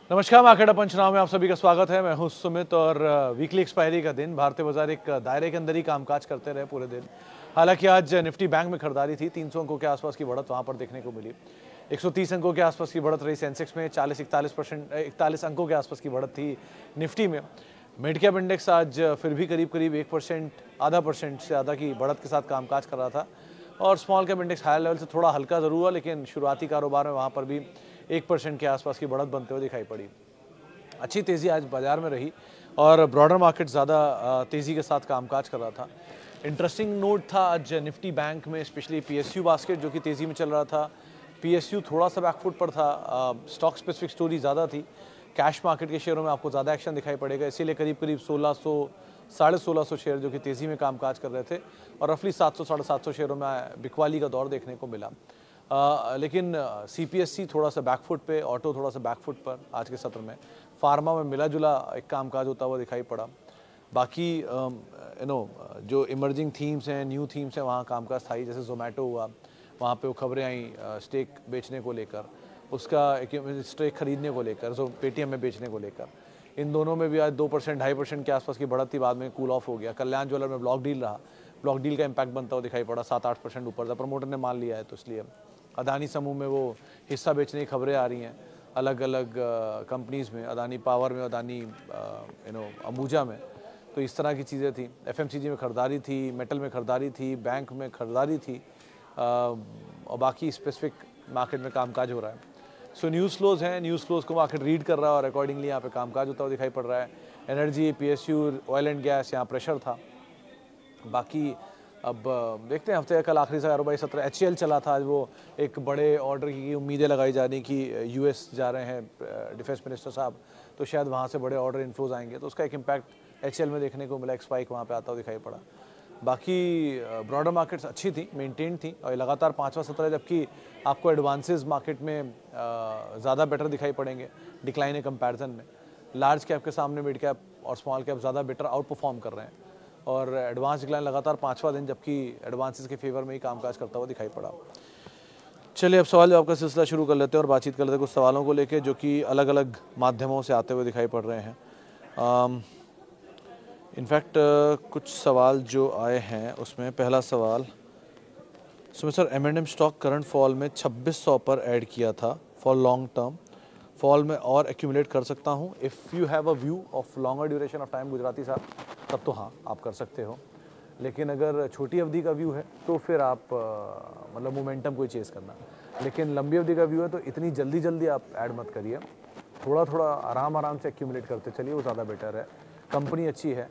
नमस्कार, मार्केट पंचनामे में आप सभी का स्वागत है। मैं हूं सुमित और वीकली एक्सपायरी का दिन भारतीय बाजार एक दायरे के अंदर ही कामकाज करते रहे पूरे दिन। हालांकि आज निफ्टी बैंक में खरीदारी थी, 300 अंकों के आसपास की बढ़त वहां पर देखने को मिली। 130 अंकों के आसपास की बढ़त रही सेंसेक्स में, 41 अंकों के आसपास की बढ़त थी निफ्टी में। मिड कैप इंडेक्स आज फिर भी करीब 1%, आधा परसेंट से ज़्यादा की बढ़त के साथ कामकाज कर रहा था और small cap index higher level से थोड़ा हल्का ज़रूर हुआ, लेकिन शुरुआती कारोबार में वहाँ पर भी 1% के आसपास की बढ़त बनते हुए दिखाई पड़ी। अच्छी तेज़ी आज बाजार में रही और ब्रॉडर मार्केट ज़्यादा तेज़ी के साथ कामकाज कर रहा था। इंटरेस्टिंग नोट था आज निफ्टी बैंक में, स्पेशली पीएसयू बास्केट जो कि तेज़ी में चल रहा था। पीएसयू थोड़ा सा बैकफुट पर था, स्टॉक स्पेसिफिक स्टोरी ज़्यादा थी। कैश मार्केट के शेयरों में आपको ज़्यादा एक्शन दिखाई पड़ेगा, इसीलिए करीब 1600 साढ़े 1600 शेयर जो कि तेज़ी में कामकाज कर रहे थे और रफली 700 साढ़े 700 शेयरों में बिकवाली का दौर देखने को मिला। लेकिन सीपीएससी थोड़ा सा बैकफुट पे, ऑटो थोड़ा सा बैकफुट पर आज के सत्र में। फार्मा में मिला जुला एक कामकाज होता हुआ दिखाई पड़ा। बाकी जो इमर्जिंग थीम्स हैं, न्यू थीम्स हैं, वहाँ कामकाज था ही। जैसे जोमेटो हुआ, वहाँ पे वो खबरें आई स्टेक बेचने को लेकर, उसका एक स्टेक खरीदने को लेकर, जो पेटीएम में बेचने को लेकर। इन दोनों में भी आज 2% 2.5% के आसपास की बढ़त थी, बाद में कूल ऑफ हो गया। कल्याण ज्वेलर में ब्लॉक डील रहा, ब्लॉक डील का इम्पैक्ट बनता हुआ दिखाई पड़ा, 7-8% ऊपर था। प्रमोटर ने मान लिया है तो इसलिए अदानी समूह में वो हिस्सा बेचने की खबरें आ रही हैं अलग अलग कंपनीज़ में, अदानी पावर में, अदानी अंबुजा में। तो इस तरह की चीज़ें थी। एफएमसीजी में खरीदारी थी, मेटल में खरीदारी थी, बैंक में खरीदारी थी और बाकी स्पेसिफिक मार्केट में कामकाज हो रहा है। सो न्यूज़ फ्लोज हैं, न्यूज़ फ्लोज को मार्केट रीड कर रहा है और अकॉर्डिंगली यहाँ पे कामकाज होता हुआ दिखाई पड़ रहा है। Energy, PSU, oil and gas, यहाँ प्रेशर था। बाकी अब देखते हैं, हफ्ते का कल आखिरी सा कारोबारी सत्र। एचएएल चला था आज, वो एक बड़े ऑर्डर की उम्मीदें लगाई जा रही कि यूएस जा रहे हैं डिफेंस मिनिस्टर साहब, तो शायद वहाँ से बड़े ऑर्डर इन्फ्लोज आएंगे, तो उसका एक इम्पैक्ट एचएएल में देखने को मिला। एक स्पाइक वहाँ पे आता हुआ दिखाई पड़ा। बाकी ब्रॉडर मार्केट्स अच्छी थी, मेंटेन थी और लगातार 5वां सत्र है, जबकि आपको एडवांसेस मार्केट में ज़्यादा बेटर दिखाई पड़ेंगे डिक्लाइन कंपैरिजन में। लार्ज कैप के सामने मिड कैप और स्मॉल कैप ज़्यादा बेटर आउट परफॉर्म कर रहे हैं और एडवांस डिक्लाइन लगातार 5वां दिन, जबकि एडवांसेस के फेवर में ही कामकाज करता हुआ दिखाई पड़ा। चलिए अब सवाल जवाब का सिलसिला शुरू कर लेते हैं और बातचीत कर लेते हैं कुछ सवालों को लेकर जो कि अलग अलग माध्यमों से आते हुए दिखाई पड़ रहे हैं। इनफैक्ट कुछ सवाल जो आए हैं उसमें पहला सवाल, Sumit sir, M&M stock current fall में 2600 पर ऐड किया था फॉर लॉन्ग टर्म, फॉल में और एक्यूमुलेट कर सकता हूँ? If you have a view of longer duration of time Gujarati साहब, तब तो हाँ आप कर सकते हो। लेकिन अगर छोटी अवधि का व्यू है तो फिर आप मतलब मोमेंटम को चेस करना। लेकिन लंबी अवधि का व्यू है तो इतनी जल्दी आप ऐड मत करिए, थोड़ा आराम से एक्यूमुलेट करते चलिए, वो ज़्यादा बेटर है। कंपनी अच्छी है,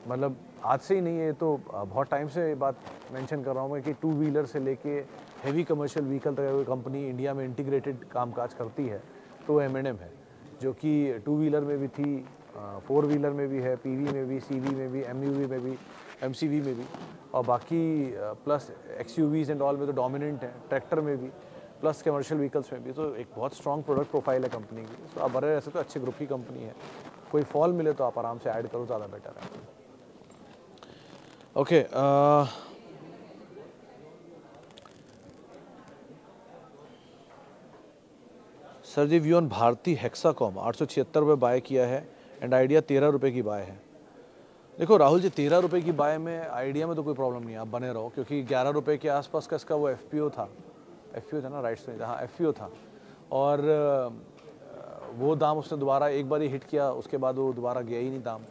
मतलब आज से ही नहीं है तो बहुत टाइम से बात मेंशन कर रहा हूँ मैं कि 2 व्हीलर से लेके हेवी कमर्शियल व्हीकल तक कंपनी इंडिया में इंटीग्रेटेड कामकाज करती है तो M&M है, जो कि 2 व्हीलर में भी थी, 4 व्हीलर में भी है, पीवी में भी, सीवी में भी, एमयूवी में भी, एमसीवी में भी, और बाकी प्लस एक्सयूवीज एंड ऑल में तो डोमिनेंट है, ट्रैक्टर में भी, प्लस कमर्शियल व्हीकल्स में भी। तो एक बहुत स्ट्रॉन्ग प्रोडक्ट प्रोफाइल है कंपनी की। तो आप बड़े ऐसे तो अच्छे ग्रुप की कंपनी है, कोई फॉल मिले तो आप आराम से ऐड करो, ज़्यादा बेटर है। Okay, sir ji, view on Bharti Hexacom 876 रुपये बाय किया है एंड आइडिया 13 रुपये की बाय है। देखो राहुल जी, 13 रुपये की बाय में आइडिया में तो कोई प्रॉब्लम नहीं है, आप बने रहो, क्योंकि 11 रुपये के आसपास का इसका वो एफपीओ था ना, राइट से, हाँ एफपीओ था, और वो दाम उसने दोबारा एक बार ही हिट किया, उसके बाद वो दोबारा गया ही नहीं दाम।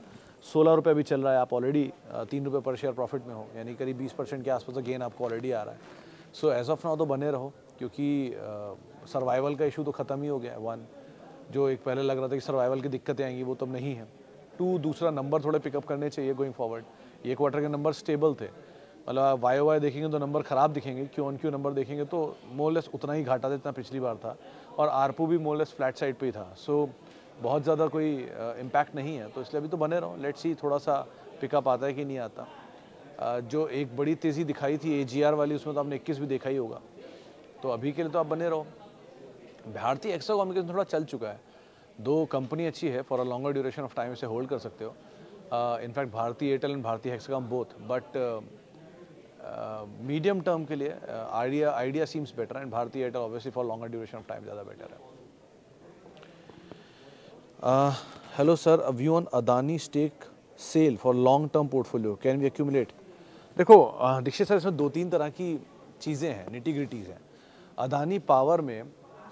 16 रुपये अभी चल रहा है, आप ऑलरेडी 3 रुपये पर शेयर प्रॉफिट में हो, यानी करीब 20% के आसपास का गेन आपको ऑलरेडी आ रहा है। सो एज ऑफ नाउ तो बने रहो, क्योंकि सर्वाइवल का इशू तो ख़त्म ही हो गया है। 1, जो एक पहले लग रहा था कि सर्वाइवल की दिक्कतें आएंगी, वो तब नहीं है। 2, दूसरा नंबर थोड़े पिकअप करने चाहिए गोइंग फॉरवर्ड। ये क्वार्टर के नंबर स्टेबल थे, मतलब आप वाई देखेंगे तो नंबर ख़राब दिखेंगे, क्यू नंबर देखेंगे तो मोरलेस उतना ही घाटा था जितना पिछली बार था, और आरपू भी मोरलेस फ्लैट साइड पे ही था। सो बहुत ज़्यादा कोई इम्पैक्ट नहीं है, तो इसलिए अभी तो बने रहो। लेट्स सी थोड़ा सा पिकअप आता है कि नहीं आता। जो एक बड़ी तेज़ी दिखाई थी AGR वाली, उसमें तो आपने 21 भी देखा ही होगा, तो अभी के लिए तो आप बने रहो। भारतीय हेक्साकॉम के थोड़ा चल चुका है, दो कंपनी अच्छी है, for a longer duration of time इसे होल्ड कर सकते हो। In fact Bharti Airtel and Bharti Hexacom both, but medium term के लिए idea seems better and Bharti Airtel obviously for longer duration of time ज़्यादा बेटर है। Hello sir, a view on Adani stake sale for long term portfolio, can we accumulate? देखो Dixit sir, इसमें दो तीन तरह की चीज़ें हैं, निटी ग्रिटीज़ हैं। अदानी पावर में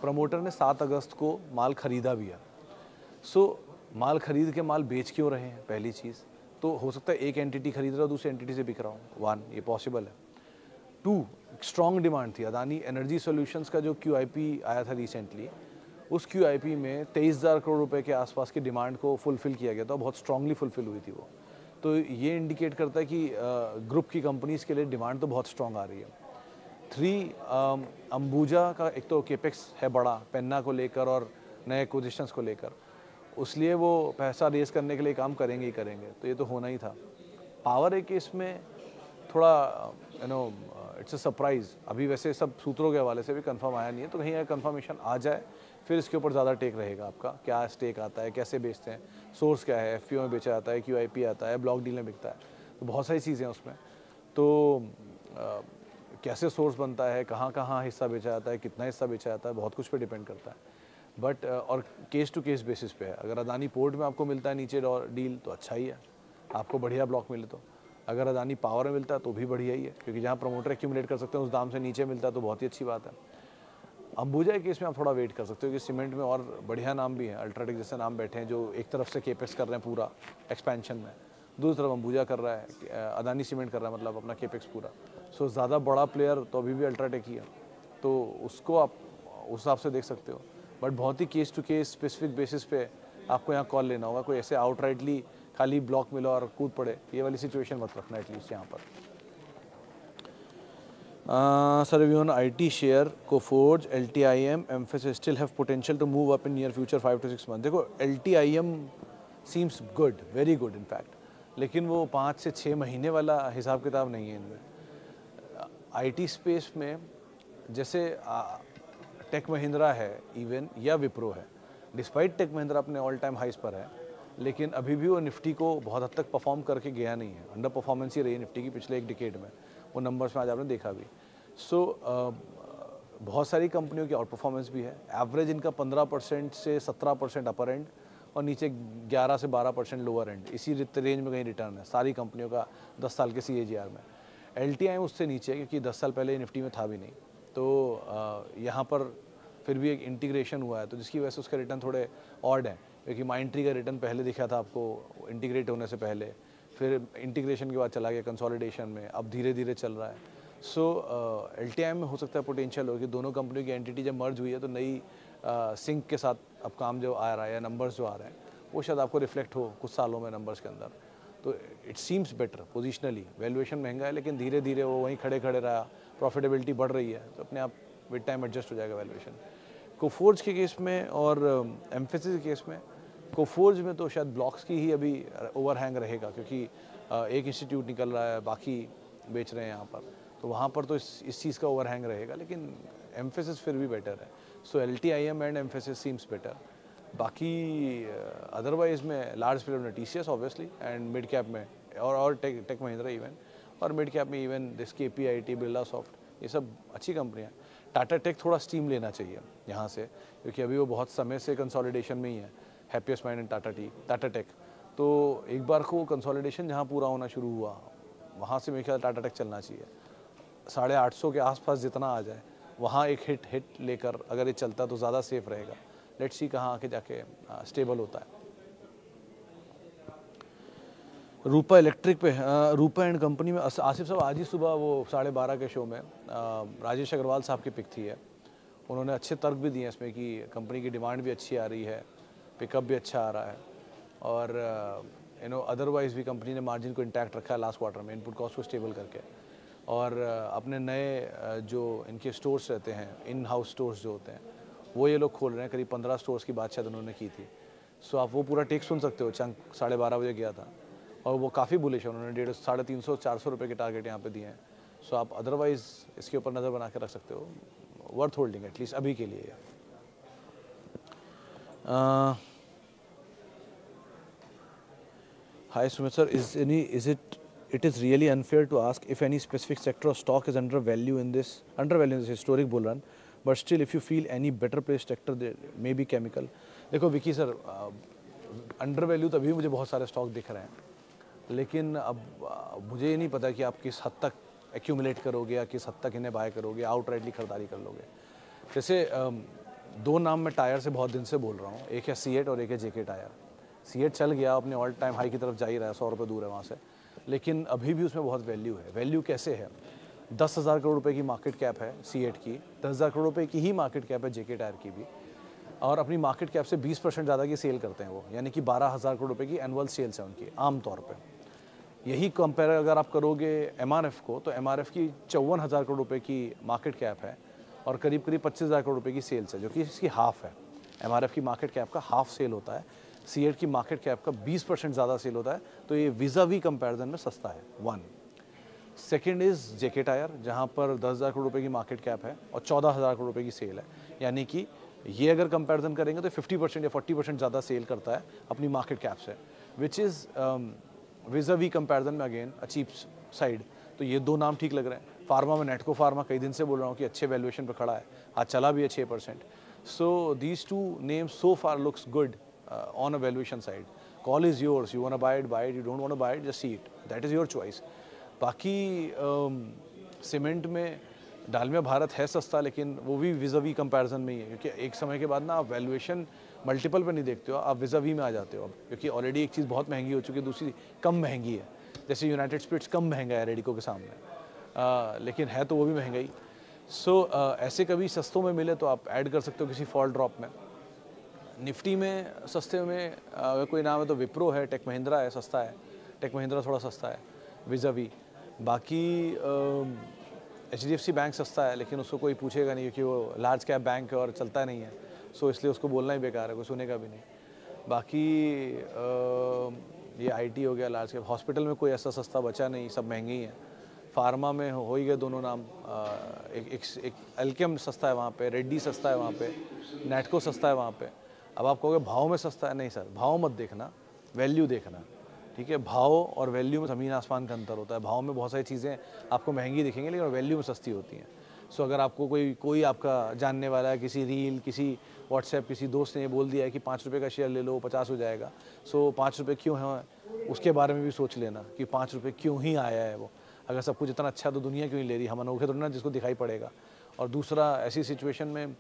प्रमोटर ने 7 अगस्त को माल खरीदा भी है। माल खरीद के माल बेच क्यों रहे हैं, पहली चीज़ तो हो सकता है एक एंटिटी खरीद रहा हो, दूसरी एंटिटी से बिक रहा हूँ, 1 ये पॉसिबल है। 2 स्ट्रॉन्ग डिमांड थी। अदानी एनर्जी सॉल्यूशंस का जो QIP आया था रिसेंटली, उस QIP में 23,000 करोड़ रुपए के आसपास की डिमांड को फुलफिल किया गया था, बहुत स्ट्रांगली फुलफिल हुई थी वो। तो ये इंडिकेट करता है कि ग्रुप की कंपनीज़ के लिए डिमांड तो बहुत स्ट्रांग आ रही है। 3 अंबुजा का एक तो केपेक्स है बड़ा, पेन्ना को लेकर और नए एक्विजिशंस को लेकर, उसलिए वो पैसा रेज करने के लिए काम करेंगे ही करेंगे, तो ये तो होना ही था। पावर एक केस में थोड़ा इट्स अ सरप्राइज़, अभी वैसे सब सूत्रों के हवाले से भी कंफर्म आया नहीं है, तो कहीं अगर कंफर्मेशन आ जाए फिर इसके ऊपर ज़्यादा टेक रहेगा आपका, क्या स्टेक आता है, कैसे बेचते हैं, सोर्स क्या है, FPO में बेचा जाता है, QIP आता है, ब्लॉक डील में बिकता है, तो बहुत सारी चीज़ें हैं उसमें। तो कैसे सोर्स बनता है, कहाँ कहाँ हिस्सा बेचा जाता है, कितना हिस्सा बेचा जाता है, बहुत कुछ पे डिपेंड करता है। बट और केस टू केस बेसिस पे है। अगर अदानी पोर्ट में आपको मिलता है नीचे डील तो अच्छा ही है, आपको बढ़िया ब्लॉक मिले तो। अगर अदानी पावर में मिलता है तो भी बढ़िया ही है, क्योंकि जहाँ प्रमोटर एक्यूमुलेट कर सकते हैं उस दाम से नीचे मिलता है तो बहुत ही अच्छी बात है। अंबुजा के केस में आप थोड़ा वेट कर सकते हो कि सीमेंट में और बढ़िया नाम भी हैं, अल्ट्राटेक जैसे नाम बैठे हैं जो एक तरफ से केपेक्स कर रहे हैं पूरा एक्सपेंशन में, दूसरी तरफ अंबुजा कर रहा है, अदानी सीमेंट कर रहा है, मतलब अपना केपेक्स पूरा। सो ज़्यादा बड़ा प्लेयर तो अभी भी अल्ट्राटेक ही है, तो उसको आप उस हिसाब से देख सकते हो। बट बहुत ही case to case specific basis पे आपको यहाँ कॉल लेना होगा, कोई ऐसे आउटराइटली खाली ब्लॉक मिला और कूद पड़े, ये वाली सिचुएशन मत रखना एटलीस्ट यहाँ पर। Sir, review on IT share, Coforge, LTIM, Mphasis still have potential to move up in near future 5 to 6 months. देखो LTIM seems good, very good in fact, लेकिन वो 5 से 6 महीने वाला हिसाब किताब नहीं है इनमें। IT स्पेस में जैसे टेक महिंद्रा है इवन या विप्रो है, डिस्पाइट टेक महिंद्रा अपने ऑल टाइम हाइस पर है, लेकिन अभी भी वो निफ्टी को बहुत हद तक परफॉर्म करके गया नहीं है, अंडर परफॉर्मेंस ही रही है निफ्टी की पिछले एक डिकेड में, वो नंबर्स में आज आपने देखा भी। बहुत सारी कंपनियों की आउट परफॉर्मेंस भी है, एवरेज इनका 15% से 17% अपर एंड और नीचे 11 से 12% लोअर एंड, इसी रेंज में कहीं रिटर्न है सारी कंपनियों का 10 साल के CAGR में। LTI उससे नीचे, क्योंकि 10 साल पहले निफ्टी में था भी नहीं, तो यहाँ पर फिर भी एक इंटीग्रेशन हुआ है, तो जिसकी वजह से उसके रिटर्न थोड़े ऑड हैं, क्योंकि माइंडट्री का रिटर्न पहले दिखा था आपको इंटीग्रेट होने से पहले, फिर इंटीग्रेशन के बाद चला गया कंसोलिडेशन में, अब धीरे धीरे चल रहा है। LTI में हो सकता है पोटेंशियल हो कि दोनों कंपनियों की एंटिटी जब मर्ज हुई है तो नई सिंक के साथ अब काम जो आ रहा है या नंबर्स जो आ रहे हैं वो शायद आपको रिफ्लेक्ट हो कुछ सालों में नंबर्स के अंदर, तो it seems better positionally. Valuation महंगा है लेकिन धीरे धीरे वो वहीं खड़े खड़े रहा, प्रॉफिटेबिलिटी बढ़ रही है, तो अपने आप विद टाइम एडजस्ट हो जाएगा वैल्यूएशन। कोफोर्ज के केस में और एम्फेसिस के केस में, कोफोर्ज में तो शायद ब्लॉक्स की ही अभी ओवरहैंग रहेगा, क्योंकि एक इंस्टीट्यूट निकल रहा है, बाकी बेच रहे हैं यहाँ पर, तो वहाँ पर तो इस चीज़ का ओवरहैंग रहेगा, लेकिन एम्फेसिस फिर भी बेटर है। LTIM and emphasis seems better. बाकी अदरवाइज में लार्ज प्लेयर में TCS obviously, and mid cap में और टेक महिंद्रा इवन, और मिड कैप में even this KPIT, Birla soft, ये सब अच्छी कंपनियाँ। टाटा टेक थोड़ा स्टीम लेना चाहिए यहाँ से, क्योंकि अभी वो बहुत समय से कंसोलिडेशन में ही है, Happiest Mind and Tata Tech, तो एक बार को कंसोलिडेशन जहाँ पूरा होना शुरू हुआ वहाँ से मेरे ख्याल टाटा टेक चलना चाहिए। 850 के आसपास जितना आ जाए वहाँ एक हिट लेकर अगर ये चलता तो ज़्यादा सेफ रहेगा। लेट्स सी कहाँ आके जाके स्टेबल होता है। रूपा इलेक्ट्रिक पे, रूपा एंड कंपनी में आसिफ साहब आज ही सुबह वो 12:30 के शो में राजेश अग्रवाल साहब की पिक थी है, उन्होंने अच्छे तर्क भी दिए इसमें कि कंपनी की डिमांड भी अच्छी आ रही है, पिकअप भी अच्छा आ रहा है, और अदरवाइज भी कंपनी ने मार्जिन को इंटैक्ट रखा है लास्ट क्वार्टर में, इनपुट कॉस्ट को स्टेबल करके, और अपने नए जो इनके स्टोर्स रहते हैं, इन हाउस स्टोर्स जो होते हैं, वो ये लोग खोल रहे हैं, करीब 15 स्टोर्स की बात शायद उन्होंने की थी। सो आप वो पूरा टेक सुन सकते हो, चंक 12:30 बजे गया था, और वो काफ़ी बुलिश है, उन्होंने 350-400 रुपये के टारगेट यहाँ पे दिए हैं। सो आप अदरवाइज़ इसके ऊपर नज़र बना के रख सकते हो, वर्थ होल्डिंग एटलीस्ट अभी के लिए। Hi Sumit sir, it is really unfair to ask if any specific sector or stock is undervalued in this historic bull run, but still if you feel any better placed sector there may be chemical. देखो Vicky sir, under value तभी मुझे बहुत सारे stock दिख रहे हैं, लेकिन अब मुझे ये नहीं पता कि आप किस हद तक एक्यूमुलेट करोगे या किस हद तक इन्हें बाय करोगे, आउटराइटली खरीदारी कर लोगे। जैसे दो नाम मैं टायर से बहुत दिन से बोल रहा हूँ, एक है सीएट और एक है जेके टायर। सीएट चल गया, अपने ऑल टाइम हाई की तरफ जा ही रहा है, 100 रुपये दूर है वहाँ से, लेकिन अभी भी उसमें बहुत वैल्यू है। वैल्यू कैसे है? 10,000 करोड़ रुपए की मार्केट कैप है सीएट की, 10,000 करोड़ रुपए की ही मार्केट कैप है जेके टायर की भी, और अपनी मार्केट कैप से 20% ज़्यादा की सेल करते हैं वो, यानी कि 12,000 करोड़ रुपए की एनुअल सेल्स है उनकी आम तौर पे। यही कंपेयर अगर आप करोगे एमआरएफ को, तो एमआरएफ की 54,000 करोड़ रुपए की मार्केट कैप है और करीब करीब 25,000 करोड़ रुपए की सेल्स है, जो कि इसकी हाफ है। एमआरएफ की मार्केट कैप का हाफ सेल होता है, सीएट की मार्केट कैप का 20% ज़्यादा सेल होता है, तो ये विज़ावी कंपैरिजन में सस्ता है। 1 सेकेंड इज़ जेके टायर, जहाँ पर 10,000 करोड़ रुपए की मार्केट कैप है और 14,000 करोड़ रुपए की सेल है, यानी कि ये अगर कंपैरिजन करेंगे तो 50% या 40% ज़्यादा सेल करता है अपनी मार्केट कैप से, विच इज़ विज़ावी कंपैरिजन में अगेन अ चीप साइड। तो ये दो नाम ठीक लग रहे हैं। फार्मा में नेटको फार्मा कई दिन से बोल रहा हूँ कि अच्छे वैल्यूएशन पर खड़ा है, आज चला भी है 6%। So these two names so far looks good on a valuation side. Call is yours, you want to buy it, you don't want to buy it, just see it, that is your choice. बाकी cement में डालमिया भारत है सस्ता, लेकिन वो भी vis-à-vis comparison में ही है, क्योंकि एक समय के बाद ना आप वैल्यूएशन मल्टीपल पे नहीं देखते हो, आप विज़ावी में आ जाते हो अब, क्योंकि ऑलरेडी एक चीज़ बहुत महंगी हो चुकी है, दूसरी कम महंगी है। जैसे यूनाइटेड स्पिरिट्स कम महंगा है रेडिको के सामने, लेकिन है तो वो भी महंगाई। सो ऐसे कभी सस्तों में मिले तो आप ऐड कर सकते हो किसी फॉल ड्रॉप में। निफ्टी में सस्ते में अगर कोई नाम है तो विप्रो है, टेक महिंद्रा है, सस्ता है, टेक महिंद्रा थोड़ा सस्ता है विज़ावी। बाकी HDFC बैंक सस्ता है, लेकिन उसको कोई पूछेगा नहीं, क्योंकि वो लार्ज कैप बैंक है और चलता नहीं है, सो इसलिए उसको बोलना ही बेकार है, कोई सुनेगा भी नहीं। बाकी ये IT हो गया लार्ज कैप। हॉस्पिटल में कोई ऐसा सस्ता बचा नहीं, सब महंगे ही हैं। फार्मा में हो ही गए दोनों नाम, एक एल्केम सस्ता है वहाँ पे, रेड्डी सस्ता है वहाँ पे, नेटको सस्ता है वहाँ पे। अब आप कहोगे भाव में सस्ता है, नहीं सर, भाव मत देखना, वैल्यू देखना, ठीक है। भाव और वैल्यू में ज़मीन आसमान का अंतर होता है। भाव में बहुत सारी चीज़ें आपको महंगी दिखेंगी, लेकिन वैल्यू में सस्ती होती हैं। सो अगर आपको कोई आपका जानने वाला है, किसी रील, किसी व्हाट्सएप, किसी दोस्त ने ये बोल दिया है कि 5 रुपये का शेयर ले लो 50 हो जाएगा, सो 5 रुपये क्यों है, उसके बारे में भी सोच लेना कि 5 रुपये क्यों ही आया है वो। अगर सब कुछ इतना अच्छा तो दुनिया क्यों ही ले रही, हम अनोखे तो ना जिसको दिखाई पड़ेगा। और दूसरा, ऐसी सिचुएशन में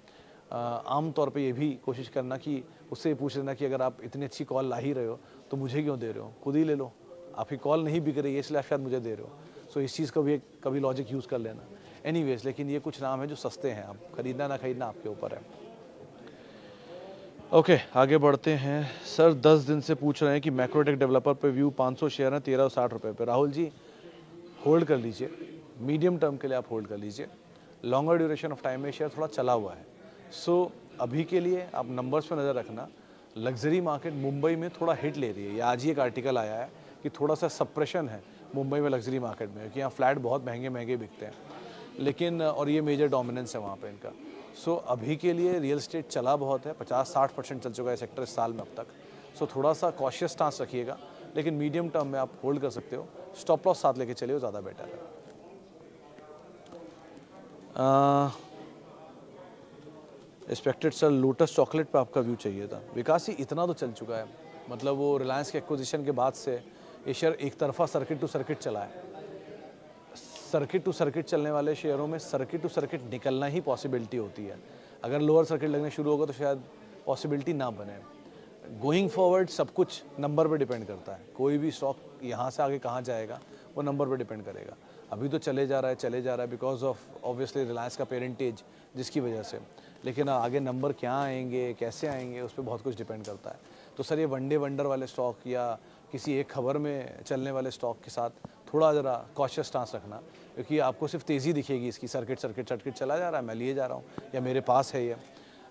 आम तौर पे ये भी कोशिश करना कि उससे ये पूछ लेना कि अगर आप इतनी अच्छी कॉल ला ही रहे हो तो मुझे क्यों दे रहे हो, खुद ही ले लो, आपकी कॉल नहीं बिक रही है इसलिए आप शायद मुझे दे रहे हो। सो इस चीज़ का भी कभी लॉजिक यूज़ कर लेना। एनीवेज, लेकिन ये कुछ नाम है जो सस्ते हैं, आप खरीदना ना खरीदना आपके ऊपर है। ओके, आगे बढ़ते हैं। सर 10 दिन से पूछ रहे हैं कि मैक्रोटेक डेवलपर पे व्यू 500 शेयर हैं 1360 रुपये पे। राहुल जी होल्ड कर लीजिए, मीडियम टर्म के लिए आप होल्ड कर लीजिए। लॉन्गर ड्यूरेशन ऑफ टाइम में शेयर थोड़ा चला हुआ है। सो अभी के लिए आप नंबर्स पर नज़र रखना। लग्जरी मार्केट मुंबई में थोड़ा हिट ले रही है, ये आज ही एक आर्टिकल आया है कि थोड़ा सा सप्रेशन है मुंबई में लग्जरी मार्केट में, क्योंकि यहाँ फ्लैट बहुत महंगे महंगे बिकते हैं, लेकिन और ये मेजर डोमिनेंस है वहाँ पे इनका। सो अभी के लिए रियल एस्टेट चला बहुत है, 50-60% चल चुका है सेक्टर इस साल में अब तक। सो थोड़ा सा कॉशियस स्टांस रखिएगा, लेकिन मीडियम टर्म में आप होल्ड कर सकते हो। स्टॉप लॉस साथ लेके चलिए, ज़्यादा बेटर है। एक्सपेक्टेड सर लोटस चॉकलेट पे आपका व्यू चाहिए था। विकास ही इतना तो चल चुका है, मतलब वो रिलायंस के एक्विजिशन के बाद से ये शेयर एक तरफा सर्किट टू सर्किट चला है। सर्किट टू सर्किट चलने वाले शेयरों में सर्किट टू सर्किट निकलना ही पॉसिबिलिटी होती है। अगर लोअर सर्किट लगने शुरू होगा तो शायद पॉसिबिलिटी ना बने। गोइंग फॉरवर्ड सब कुछ नंबर पे डिपेंड करता है, कोई भी स्टॉक यहाँ से आगे कहाँ जाएगा वो नंबर पे डिपेंड करेगा। अभी तो चले जा रहा है बिकॉज ऑफ ऑब्वियसली रिलायंस का पेरेंटेज, जिसकी वजह से, लेकिन आगे नंबर क्या आएंगे, कैसे आएंगे, उस पर बहुत कुछ डिपेंड करता है। तो सर ये वनडे वंडर वाले स्टॉक या किसी एक खबर में चलने वाले स्टॉक के साथ थोड़ा ज़रा कॉशियस स्टांस रखना, क्योंकि आपको सिर्फ तेज़ी दिखेगी इसकी, सर्किट चला जा रहा है, मैं लिए जा रहा हूँ या मेरे पास है ये,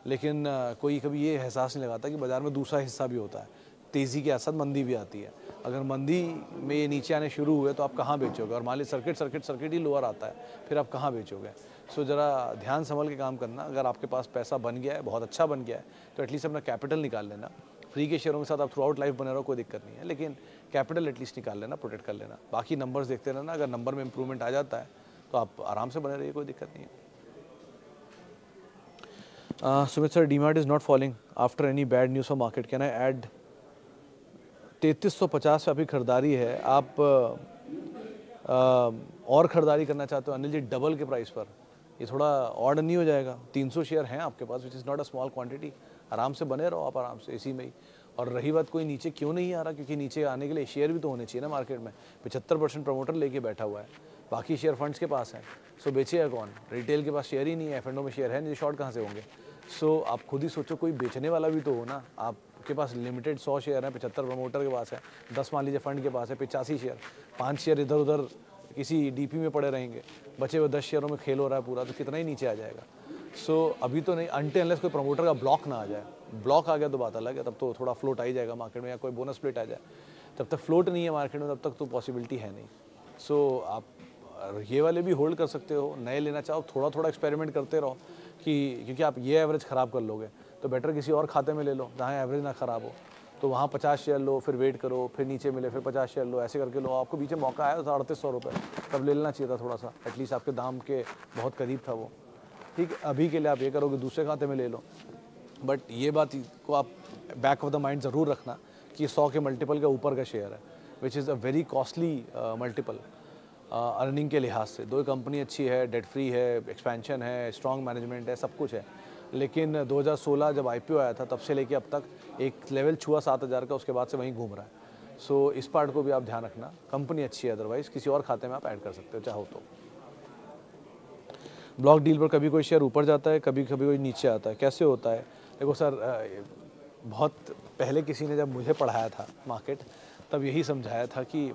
लेकिन कोई कभी ये एहसास नहीं लगाता कि बाज़ार में दूसरा हिस्सा भी होता है। तेज़ी के साथ मंदी भी आती है। अगर मंदी में ये नीचे आने शुरू हुए तो आप कहाँ बेचोगे, और मान लीजिए सर्किट ही लोअर आता है, फिर आप कहाँ बेचोगे। सो ज़रा ध्यान संभल के काम करना। अगर आपके पास पैसा बन गया है, बहुत अच्छा बन गया है, तो एटलीस्ट अपना कैपिटल निकाल लेना। फ्री के शेयरों के साथ आप थ्रू आउट लाइफ बने रहो, कोई दिक्कत नहीं है, लेकिन कैपिटल एटलीस्ट निकाल लेना, प्रोटेक्ट कर लेना। बाकी नंबर्स देखते रहना, अगर नंबर में इंप्रूवमेंट आ जाता है तो आप आराम से बने रहिए, कोई दिक्कत नहीं है। Sumit sir, DMart is not falling after any bad news for market. Can I add 3350 पे आपकी खरीदारी है, आप और खरीदारी करना चाहते हो अनिल जी डबल के प्राइस पर, ये थोड़ा ऑड नहीं हो जाएगा? 300 शेयर हैं आपके पास, which is not a small quantity. आराम से बने रहो आप, आराम से इसी में ही। और रही बात कोई नीचे क्यों नहीं आ रहा, क्योंकि नीचे आने के लिए शेयर भी तो होने चाहिए ना मार्केट में। 75% प्रमोटर लेके बैठा हुआ है, बाकी शेयर फंड्स के पास हैं। सो बेचेगा कौन? रिटेल के पास शेयर ही नहीं है, एफ&ओ में शेयर है नहीं, शॉर्ट कहाँ से होंगे? सो आप खुद ही सोचो, कोई बेचने वाला भी तो हो ना। आपके पास लिमिटेड 100 शेयर हैं, 75 प्रमोटर के पास है, 10 मान लीजिए फंड के पास है, 85 शेयर, 5 शेयर इधर उधर किसी डीपी में पड़े रहेंगे, बचे हुए 10 शेयरों में खेल हो रहा है पूरा, तो कितना ही नीचे आ जाएगा। सो अभी तो नहीं, अनटिल अनलेस कोई प्रमोटर का ब्लॉक ना आ जाए। ब्लॉक आ गया तो बात अलग है, तब तो थोड़ा फ्लोट आ ही जाएगा मार्केट में, या कोई बोनस स्प्लिट आ जाए। जब तक फ्लोट नहीं है मार्केट में, तब तक तो पॉसिबिलिटी है नहीं। सो आप ये वाले भी होल्ड कर सकते हो, नए लेना चाहो थोड़ा थोड़ा एक्सपेरिमेंट करते रहो, क्योंकि आप ये एवरेज ख़राब कर लोगे तो बेटर किसी और खाते में ले लो जहाँ एवरेज ना ख़राब हो। तो वहाँ 50 शेयर लो, फिर वेट करो, फिर नीचे मिले, फिर 50 शेयर लो, ऐसे करके लो। आपको बीच में मौका आया था 3800 रुपये, तब ले लेना चाहिए था थोड़ा सा, एटलीस्ट आपके दाम के बहुत करीब था वो। ठीक है, अभी के लिए आप ये करोगे दूसरे खाते में ले लो। बट ये बात को आप बैक ऑफ द माइंड ज़रूर रखना कि 100 के मल्टीपल के ऊपर का शेयर है, which is a very costly multiple earning के लिहाज से। दो कंपनी अच्छी है, डेट फ्री है, एक्सपेंशन है, स्ट्रॉन्ग मैनेजमेंट है, सब कुछ है। लेकिन 2016 जब IPO आया था, तब से लेके अब तक एक लेवल छुआ 7000 का, उसके बाद से वहीं घूम रहा है। सो इस पार्ट को भी आप ध्यान रखना। कंपनी अच्छी है, अदरवाइज किसी और खाते में आप ऐड कर सकते हो चाहो तो। ब्लॉक डील पर कभी कोई शेयर ऊपर जाता है, कभी कभी कोई नीचे आता है, कैसे होता है? देखो सर, बहुत पहले किसी ने जब मुझे पढ़ाया था मार्केट, तब यही समझाया था कि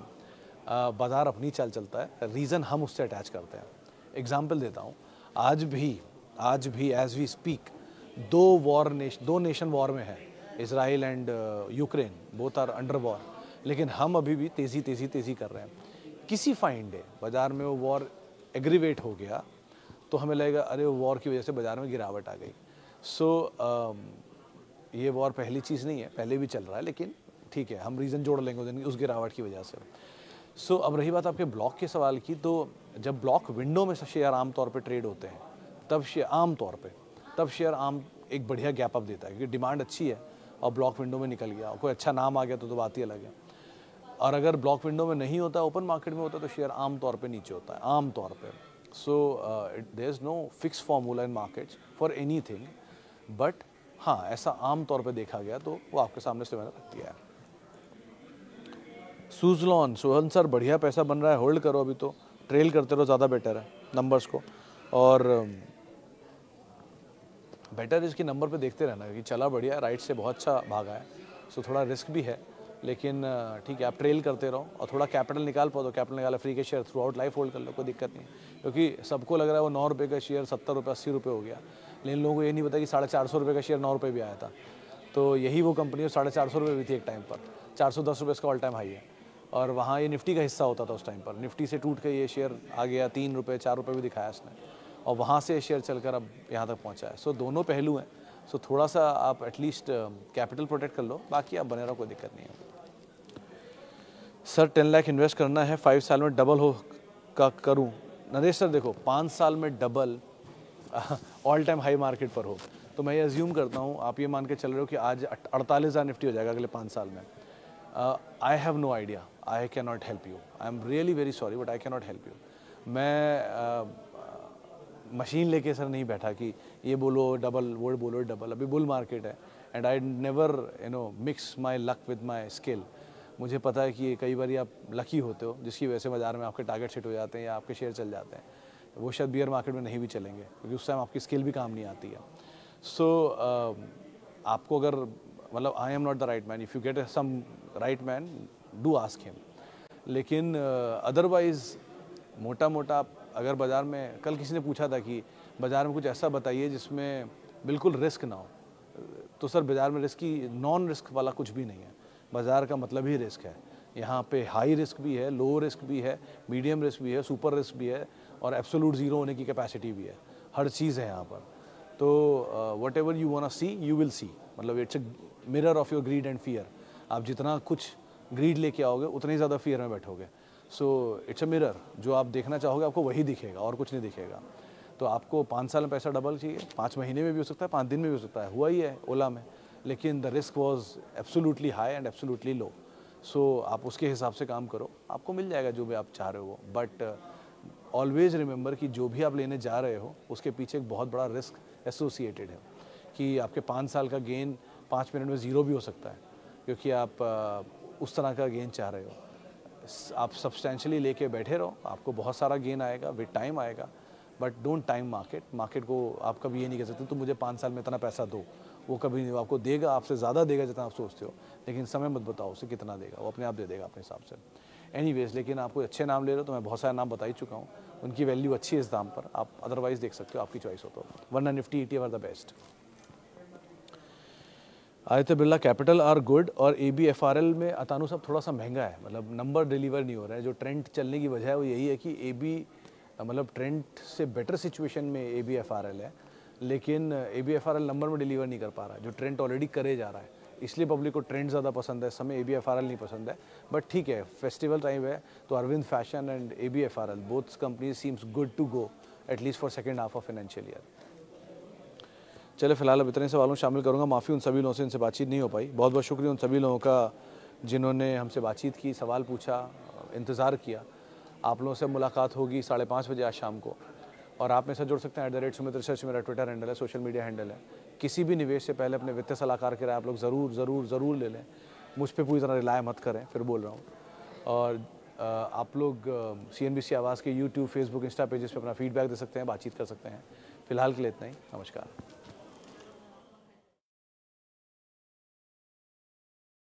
बाज़ार अपनी चाल चलता है, रीज़न हम उससे अटैच करते हैं। एग्जाम्पल देता हूँ, आज भी एज वी स्पीक दो नेशन वॉर में है, Israel and Ukraine, both are under war. लेकिन हम अभी भी तेज़ी कर रहे हैं। किसी फाइन डे बाज़ार में वो वॉर एग्रीवेट हो गया तो हमें लगेगा अरे वो वॉर की वजह से बाज़ार में गिरावट आ गई। सो ये वॉर पहली चीज़ नहीं है, पहले भी चल रहा है, लेकिन ठीक है, हम रीज़न जोड़ लेंगे उस गिरावट की वजह से। सो अब रही बात आपके ब्लॉक के सवाल की, तो जब ब्लॉक विंडो में शेयर आमतौर पे ट्रेड होते हैं, तब शेयर एक बढ़िया गैप अप देता है, क्योंकि डिमांड अच्छी है और ब्लॉक विंडो में निकल गया, कोई अच्छा नाम आ गया तो बात ही अलग है। और अगर ब्लॉक विंडो में नहीं होता, ओपन मार्केट में होता, तो शेयर आमतौर पे नीचे होता है, आमतौर पे। So there is no fix formula in markets for anything, but हाँ, ऐसा आमतौर पे देखा गया तो वो आपके सामने से मैंने रख दिया है। सुजलॉन, सोहन सर बढ़िया पैसा बन रहा है, होल्ड करो, अभी तो ट्रेल करते रहो, ज़्यादा बेटर है नंबर्स को। और बेटर इसकी नंबर पे देखते रहना, क्योंकि चला बढ़िया, राइट से बहुत अच्छा भागा है। सो थोड़ा रिस्क भी है, लेकिन ठीक है, आप ट्रेल करते रहो और थोड़ा कैपिटल निकाल पाओ तो कैपिटल निकाला, फ्री के share through out life hold कर लो, कोई दिक्कत नहीं। क्योंकि सबको लग रहा है वो 9 रुपये का शेयर 70 रुपये 80 रुपये हो गया, लेकिन लोगों को ये नहीं पता कि 450 रुपये का शेयर 9 रुपये भी आया था। तो यही वो कंपनी 450 रुपये भी थी एक टाइम पर, 410 रुपये इसका ऑल टाइम हाई है। और वहाँ ये निफ्टी का हिस्सा होता था उस टाइम पर, निफ्टी से टूट के ये शेयर आ गया 3 रुपये 4 रुपये भी दिखाया इसने, और वहाँ से शेयर चलकर अब यहाँ तक पहुँचा है। सो दोनों पहलू हैं। सो थोड़ा सा आप एटलीस्ट कैपिटल प्रोटेक्ट कर लो, बाकी आप बने रहो, कोई दिक्कत नहीं है। सर 10 लाख इन्वेस्ट करना है, 5 साल में डबल हो का करूं? नरेश सर देखो, 5 साल में double all time high market पर हो तो मैं ये अज्यूम करता हूं, आप ये मान के चल रहे हो कि आज 48,000 निफ्टी हो जाएगा अगले 5 साल में। I have no idea, I can not help you, I am really very sorry, but I can not help you. मैं मशीन लेके सर नहीं बैठा कि ये बोलो डबल, वो बोलो डबल। अभी बुल मार्केट है and I never mix my luck with my skill. मुझे पता है कि कई बार आप लकी होते हो, जिसकी वजह से बाज़ार में आपके टारगेट सेट हो जाते हैं या आपके शेयर चल जाते हैं, वो शायद बियर मार्केट में नहीं भी चलेंगे, क्योंकि उस टाइम आपकी स्किल भी काम नहीं आती है। सो आपको अगर मतलब I am not the right man, if you get some right man do ask him. लेकिन अदरवाइज़ मोटा मोटा अगर बाज़ार में, कल किसी ने पूछा था कि बाज़ार में कुछ ऐसा बताइए जिसमें बिल्कुल रिस्क ना हो, तो सर बाज़ार में रिस्क की नॉन रिस्क वाला कुछ भी नहीं है। बाज़ार का मतलब ही रिस्क है। यहाँ पे हाई रिस्क भी है, लो रिस्क भी है, मीडियम रिस्क भी है, सुपर रिस्क भी है, और एब्सोल्यूट ज़ीरो होने की कैपेसिटी भी है। हर चीज़ है यहाँ पर। तो whatever you want to see you will see, मतलब it's a mirror of your greed and fear. आप जितना कुछ ग्रीड लेके आओगे उतने ही ज़्यादा फियर में बैठोगे। सो इट्स अ मिरर, जो आप देखना चाहोगे आपको वही दिखेगा और कुछ नहीं दिखेगा। तो आपको 5 साल में पैसा डबल चाहिए, 5 महीने में भी हो सकता है, 5 दिन में भी हो सकता है, हुआ ही है ओला में। लेकिन the risk was absolutely high and absolutely low. So आप उसके हिसाब से काम करो, आपको मिल जाएगा जो भी आप चाह रहे हो। बट ऑलवेज रिमेंबर कि जो भी आप लेने जा रहे हो उसके पीछे एक बहुत बड़ा रिस्क एसोसिएटेड है, कि आपके 5 साल का गेन 5 मिनट में ज़ीरो भी हो सकता है, क्योंकि आप उस तरह का गेन चाह रहे हो। आप सब्सटेंशियली लेके बैठे रहो, आपको बहुत सारा गेन आएगा, विद टाइम आएगा, बट डोंट टाइम मार्केट को आप कभी ये नहीं कह सकते तुम मुझे 5 साल में इतना पैसा दो, वो कभी नहीं, आपको देगा, आपसे ज़्यादा देगा जितना आप सोचते हो, लेकिन समय मत बताओ उसे कितना देगा, वो अपने आप दे देगा अपने हिसाब से। एनीवेज, लेकिन आप कोई अच्छे नाम ले रहे हो तो मैं बहुत सारे नाम बता ही चुका हूँ, उनकी वैल्यू अच्छी है इस दाम पर, आप अदरवाइज़ देख सकते हो, आपकी चॉइस हो तो, वरना Nifty ETF are the best. Aditya Birla Capital are good, और ABFRL में अतानु सब थोड़ा सा महंगा है, मतलब नंबर डिलीवर नहीं हो रहा है। जो ट्रेंड चलने की वजह है वो यही है कि मतलब ट्रेंड से बेटर सिचुएशन में ABFRL है, लेकिन ABFRL नंबर में डिलीवर नहीं कर पा रहा है, जो ट्रेंड ऑलरेडी करे जा रहा है। इसलिए पब्लिक को ट्रेंड ज़्यादा पसंद है, इस समय ABFRL नहीं पसंद है। बट ठीक है, फेस्टिवल टाइम है तो Arvind Fashion and ABFRL both companies seems good to go at least for second half of financial year. चले फिलहाल अब इतने सवालों शामिल करूंगा, माफ़ी उन सभी लोगों से इनसे बातचीत नहीं हो पाई। बहुत बहुत शुक्रिया उन सभी लोगों का जिन्होंने हमसे बातचीत की, सवाल पूछा, इंतज़ार किया। आप लोगों से मुलाकात होगी 5:30 बजे आज शाम को, और आप मेरे साथ जुड़ सकते हैं @सुमित रिसर्च मेरा ट्विटर हैंडल है, सोशल मीडिया हैंडल है। किसी भी निवेश से पहले अपने वित्तीय सलाहकार की राय आप लोग ज़रूर ले लें, मुझ पर पूरी तरह रिलाय मत करें, फिर बोल रहा हूँ। और आप लोग CNBC आवाज़ के YouTube, Facebook, इंस्टा पेजेस पे अपना फीडबैक दे सकते हैं, बातचीत कर सकते हैं। फिलहाल के लिए इतना ही, नमस्कार।